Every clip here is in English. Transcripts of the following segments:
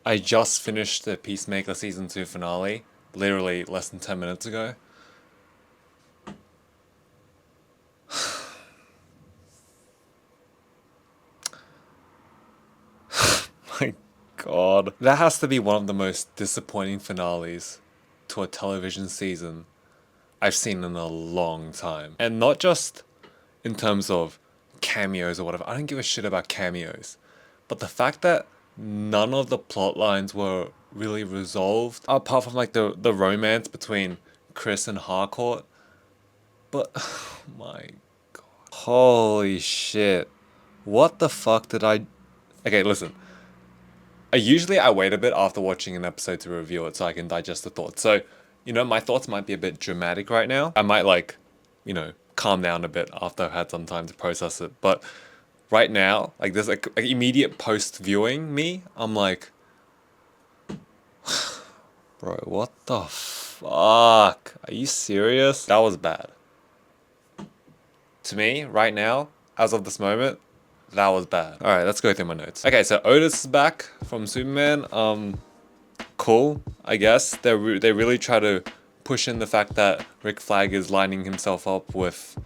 I just finished the Peacemaker season 2 finale, literally less than 10 minutes ago. My god. That has to be one of the most disappointing finales to a television season I've seen in a long time. And not just in terms of cameos or whatever. I don't give a shit about cameos. But the fact that none of the plot lines were really resolved, apart from like the romance between Chris and Harcourt. But, oh my god. Holy shit. What the fuck did I... Okay, listen. Usually I wait a bit after watching an episode to review it so I can digest the thoughts. So, my thoughts might be a bit dramatic right now. I might calm down a bit after I've had some time to process it. But right now, like there's like immediate post-viewing me, I'm like, bro, what the fuck? Are you serious? That was bad. To me, right now, as of this moment, that was bad. Alright, let's go through my notes. Okay, so Otis is back from Superman. Cool, I guess. They really try to push in the fact that Rick Flag is lining himself up with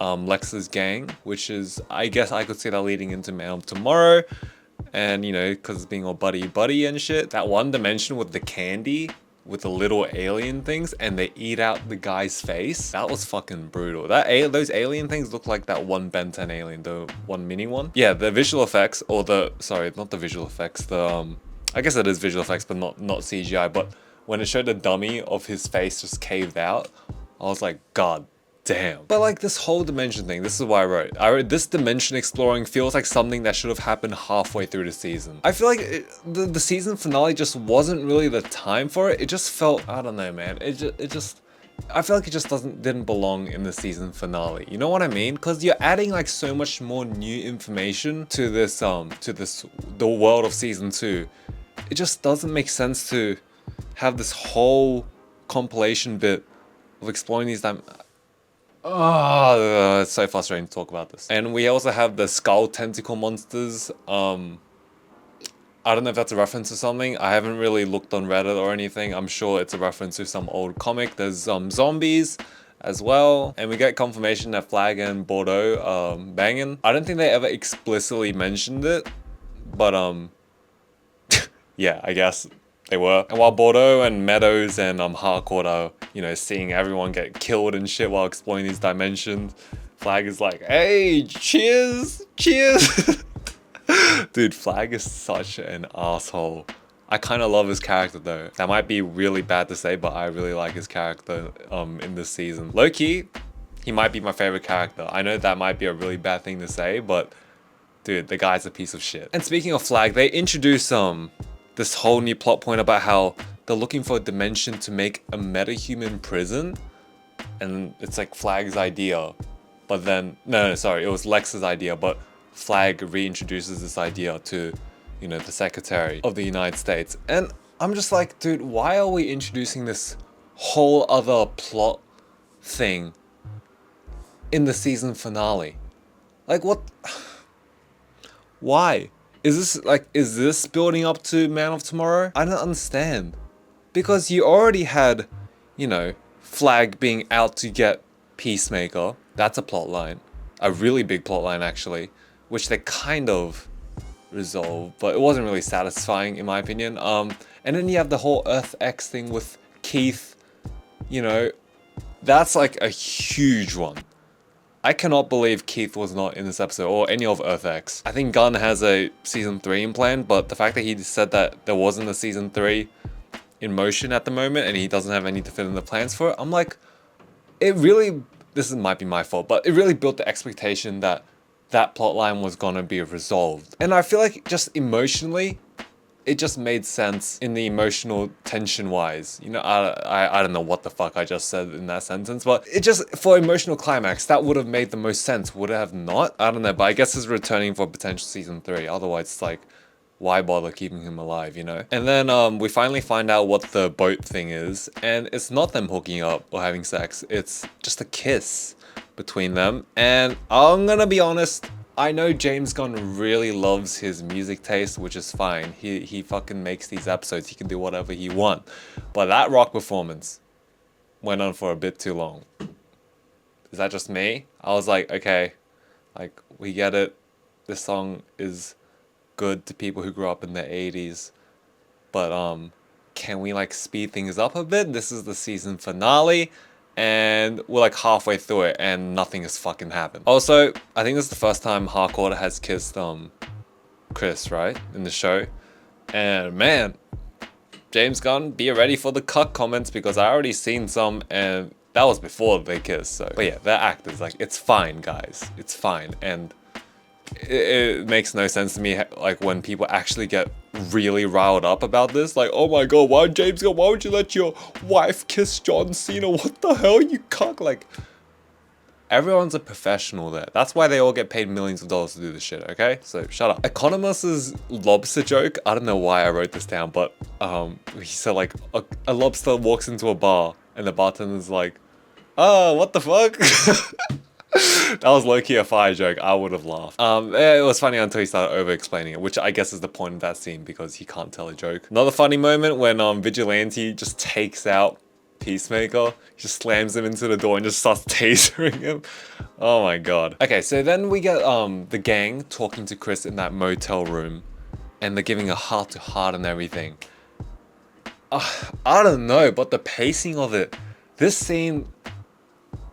Lex's gang, which is, I guess I could see that leading into Man of Tomorrow. And, because it's being all buddy and shit. That one dimension with the candy, with the little alien things, and they eat out the guy's face. That was fucking brutal. Those alien things look like that one Ben 10 alien, the one mini one. Yeah, the visual effects, sorry, not the visual effects, I guess it is visual effects, but not CGI, but when it showed the dummy of his face just caved out, I was like, god damn. But like this whole dimension thing, this is why I wrote this dimension exploring feels like something that should have happened halfway through the season. I feel like the season finale just wasn't really the time for it. It just felt, I don't know, man. I feel like it just didn't belong in the season finale. You know what I mean? Because you're adding like so much more new information to the world of season 2. It just doesn't make sense to have this whole compilation bit of exploring these it's so frustrating to talk about this. And we also have the skull tentacle monsters. I don't know if that's a reference to something. I haven't really looked on Reddit or anything. I'm sure it's a reference to some old comic. There's zombies as well. And we get confirmation that Flag and Bordeaux are banging. I don't think they ever explicitly mentioned it. But yeah, I guess they were. And while Bordeaux and Meadows and Harcourt are, seeing everyone get killed and shit while exploring these dimensions, Flag is like, hey, cheers. Dude, Flag is such an asshole. I kind of love his character though. That might be really bad to say, but I really like his character in this season. Low-key, he might be my favorite character. I know that might be a really bad thing to say, but dude, the guy's a piece of shit. And speaking of Flag, they introduce this whole new plot point about how they're looking for a dimension to make a metahuman prison. And it's like Flag's idea. But then, no, sorry, it was Lex's idea, but Flag reintroduces this idea to, the Secretary of the United States. And I'm just like, dude, why are we introducing this whole other plot thing in the season finale? Like, what? Why? Is this building up to Man of Tomorrow? I don't understand. Because you already had, Flag being out to get Peacemaker. That's a plot line. A really big plot line, actually. Which they kind of resolved, but it wasn't really satisfying, in my opinion. And then you have the whole Earth X thing with Keith. That's like a huge one. I cannot believe Keith was not in this episode, or any of Earth X. I think Gunn has a season 3 in plan, but the fact that he said that there wasn't a season 3 in motion at the moment, and he doesn't have any definitive plans for it, I'm like, this might be my fault, but it really built the expectation that that plotline was gonna be resolved. And I feel like just emotionally, it just made sense in the emotional tension wise. I don't know what the fuck I just said in that sentence, but it just, for emotional climax, that would have made the most sense. Would it have not? I don't know, but I guess it's returning for potential season 3. Otherwise, it's like, why bother keeping him alive, And then we finally find out what the boat thing is, and it's not them hooking up or having sex. It's just a kiss between them. And I'm gonna be honest, I know James Gunn really loves his music taste, which is fine. He fucking makes these episodes. He can do whatever he wants. But that rock performance went on for a bit too long. Is that just me? I was like, okay, like, we get it. This song is good to people who grew up in the 80s. But, can we, like, speed things up a bit? This is the season finale. And we're like halfway through it and nothing has fucking happened. Also, I think this is the first time Harcourt has kissed Chris, right? In the show. And man, James Gunn, be ready for the cuck comments because I already seen some and that was before they kissed. So, but yeah, they're actors. Like, it's fine, guys. It's fine. And it makes no sense to me, like, when people actually get really riled up about this. Like, oh my god, why would you let your wife kiss John Cena? What the hell, you cuck? Like, everyone's a professional there. That's why they all get paid millions of dollars to do this shit, okay? So, shut up. Economus's lobster joke, I don't know why I wrote this down, but he said, like, a lobster walks into a bar and the bartender's like, oh, what the fuck? That was low-key a fire joke. I would have laughed. It was funny until he started over-explaining it, which I guess is the point of that scene because he can't tell a joke. Another funny moment when Vigilante just takes out Peacemaker. He just slams him into the door and just starts tasering him. Oh my god. Okay, so then we get the gang talking to Chris in that motel room, and they're giving a heart-to-heart and everything. I don't know, but the pacing of it, this scene,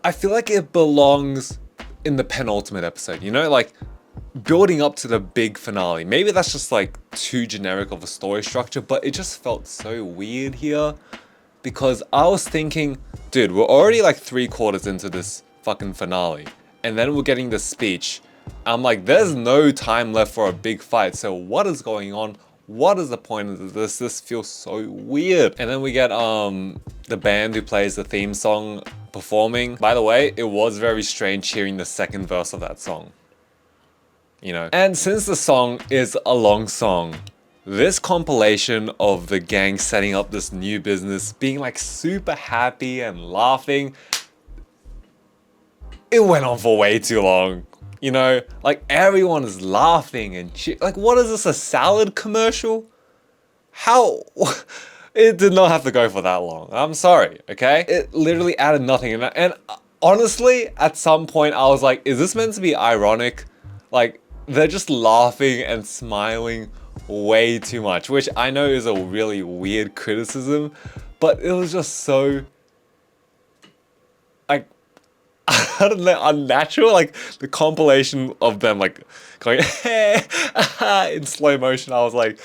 I feel like it belongs in the penultimate episode, you know, like building up to the big finale. Maybe that's just like too generic of a story structure, but it just felt so weird here because I was thinking, dude, we're already like 3/4 into this fucking finale and then we're getting the speech. I'm like, there's no time left for a big fight. So what is going on? What is the point of this? This feels so weird. And then we get the band who plays the theme song performing. By the way, it was very strange hearing the second verse of that song. You know? And since the song is a long song, this compilation of the gang setting up this new business, being like super happy and laughing, it went on for way too long. You know, like everyone is laughing and like, what is this, a salad commercial? How? It did not have to go for that long. I'm sorry, okay? It literally added nothing. And honestly, at some point I was like, is this meant to be ironic? Like, they're just laughing and smiling way too much, which I know is a really weird criticism, but it was just so, like, I don't know, unnatural. Like the compilation of them like going in slow motion. I was like,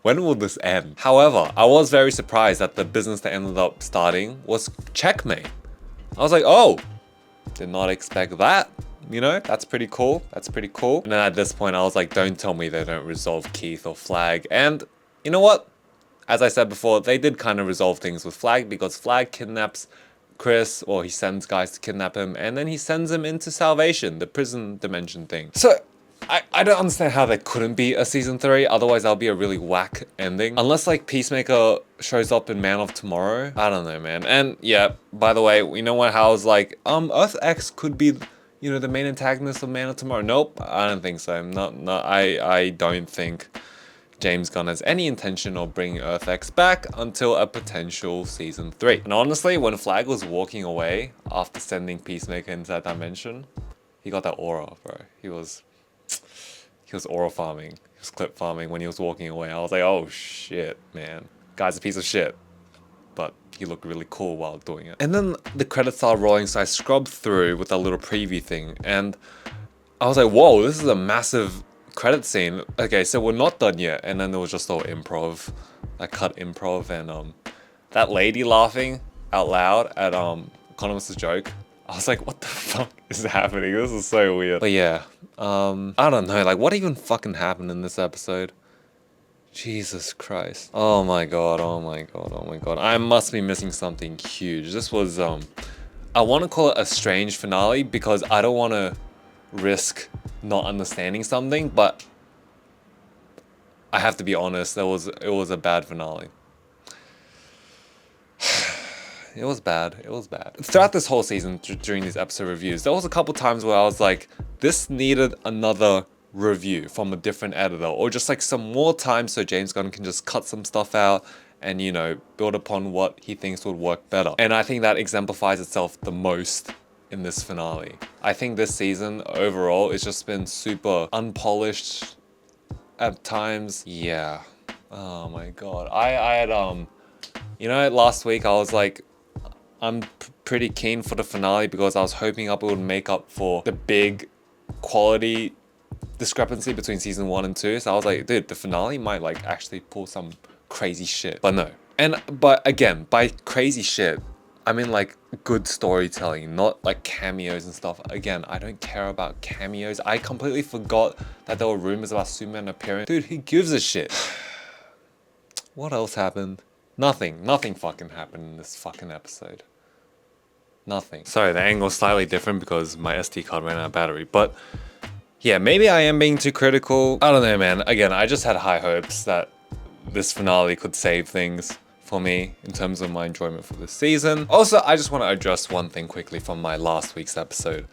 when will this end? However, I was very surprised that the business that ended up starting was Checkmate. I was like, oh, did not expect that. You know, that's pretty cool. That's pretty cool. And then at this point, I was like, don't tell me they don't resolve Keith or Flag. And you know what? As I said before, they did kind of resolve things with Flag because Flag kidnaps Chris, or he sends guys to kidnap him, and then he sends him into Salvation, the prison dimension thing. So, I don't understand how there couldn't be a season 3, otherwise that'll be a really whack ending. Unless like Peacemaker shows up in Man of Tomorrow. I don't know, man. And yeah, by the way, you know what, how I was like, Earth X could be, you know, the main antagonist of Man of Tomorrow. Nope, I don't think so. I don't think James Gunn has any intention of bringing Earth X back until a potential season 3. And honestly, when Flag was walking away after sending Peacemaker into that dimension, he got that aura, bro. He was aura farming. He was clip farming when he was walking away. I was like, oh shit, man. Guy's a piece of shit. But he looked really cool while doing it. And then the credits started rolling, so I scrubbed through with that little preview thing, and I was like, whoa, this is a massive credit scene. Okay, so we're not done yet. And then there was just all improv. I cut improv, and that lady laughing out loud at Economist's joke. I was like, what the fuck is happening? This is so weird. But yeah, I don't know, like what even fucking happened in this episode? Jesus Christ. Oh my god, oh my god, oh my god. I must be missing something huge. This was, I want to call it a strange finale because I don't want to risk not understanding something, but I have to be honest, it was a bad finale. It was bad. It was bad. Throughout this whole season, during these episode reviews, there was a couple times where I was like, this needed another review from a different editor, or just like some more time so James Gunn can just cut some stuff out and, you know, build upon what he thinks would work better. And I think that exemplifies itself the most in this finale. I think this season overall, it's just been super unpolished at times. Yeah. Oh my god. I had, you know, last week I was like, I'm pretty keen for the finale because I was hoping it would make up for the big quality discrepancy between season 1 and 2. So I was like, dude, the finale might like actually pull some crazy shit. But no. But again, by crazy shit, I mean like good storytelling, not like cameos and stuff. Again, I don't care about cameos. I completely forgot that there were rumors about Superman appearing. Dude, who gives a shit? What else happened? Nothing fucking happened in this fucking episode. Nothing. Sorry, the angle's slightly different because my SD card ran out of battery, but yeah, maybe I am being too critical. I don't know, man. Again, I just had high hopes that this finale could save things for me in terms of my enjoyment for this season. Also, I just want to address one thing quickly from my last week's episode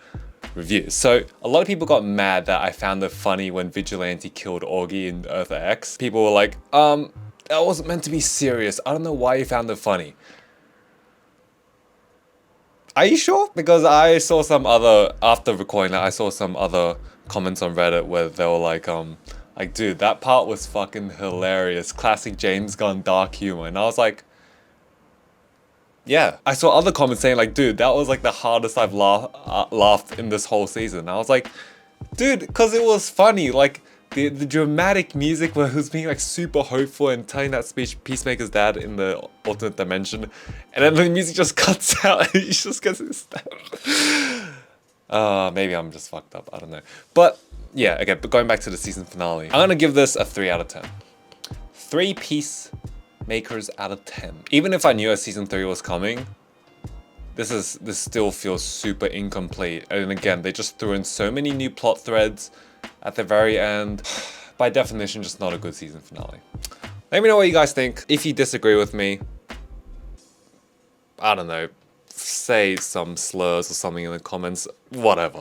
review. So a lot of people got mad that I found it funny when Vigilante killed Augie in Eartha X. People were like, that wasn't meant to be serious. I don't know why you found it funny. Are you sure? Because I saw some other, after recording that, I saw some other comments on Reddit where they were like, dude, that part was fucking hilarious. Classic James Gunn dark humor. And I was like, yeah. I saw other comments saying like, dude, that was like the hardest I've laughed in this whole season. And I was like, dude, because it was funny. Like, the dramatic music where he was being like super hopeful and telling that speech Peacemaker's dad in the alternate dimension, and then the music just cuts out and he just gets his stab. Maybe I'm just fucked up, I don't know. But yeah, okay, but going back to the season finale, I'm gonna give this a 3 out of 10. 3 Peacemakers out of 10. Even if I knew a season 3 was coming, this still feels super incomplete. And again, they just threw in so many new plot threads at the very end. By definition, just not a good season finale. Let me know what you guys think. If you disagree with me, I don't know, say some slurs or something in the comments, whatever.